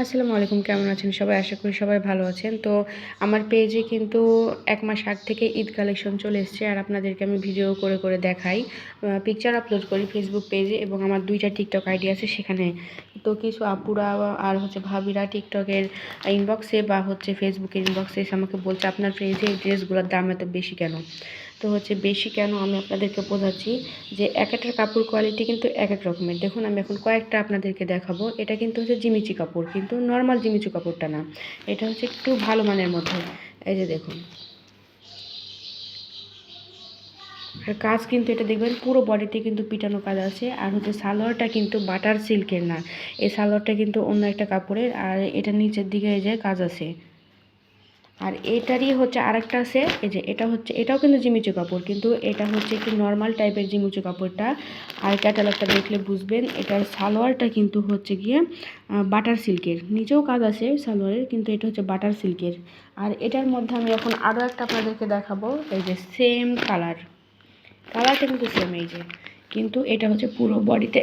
আসসালামু আলাইকুম, কেমন আছেন সবাই? আশা করি সবাই ভালো আছেন। তো আমার পেজে কিন্তু ১ মাস আগ থেকে ঈদ কালেকশন চলে এসছে, আর আপনাদেরকে আমি ভিডিও করে দেখাই। পিকচার আপলোড করি ফেসবুক পেজে, এবং আমার ২টা টিকটক আইডি আছে সেখানে। তো কিছু আপুরা আর ভাবিরা টিকটকের ইনবক্সে বা ফেসবুকের ইনবক্সে এসে আমাকে বলছে, আপনার পেজে এই ড্রেসগুলোর দাম এত বেশি কেন? তো বেশি কেন আমি আপনাদেরকে বোঝাচ্ছি যে এক একটা কাপড় কোয়ালিটি কিন্তু এক এক রকমের। দেখুন, আমি এখন কয়েকটা আপনাদেরকে দেখাবো। এটা কিন্তু জিমিচু কাপড়, কিন্তু নর্মাল জিমিচু কাপড়টা না, এটা একটু ভালো মানের মধ্যে। এই যে দেখুন, আর কাজ কিন্তু এটা দেখবেন পুরো বডিতে কিন্তু পিটানো কাজ আছে। আর সালোয়ারটা কিন্তু বাটার সিল্কের না, এই সালোয়ারটা কিন্তু অন্য একটা কাপড়ের, আর এটা নিচের দিকে এই যে কাজ আছে। আর এটারই আরেকটা আছে, এই যে এটাও কিন্তু জিমিচু কাপড়, কিন্তু এটা একটু নর্মাল টাইপের জিমিচু কাপড়টা। আর ক্যাটালগটা দেখলে বুঝবেন, এটার সালোয়ারটা কিন্তু গিয়ে বাটার সিল্কের, নিচেও কাজ আছে সালোয়ারের, কিন্তু এটা বাটার সিল্কের। আর এটার মধ্যে আমি এখন আরও একটা আপনাদেরকে দেখাবো। এই যে সেম কালারটা কিন্তু সেম, এই যে, কিন্তু এটা পুরো বডিতে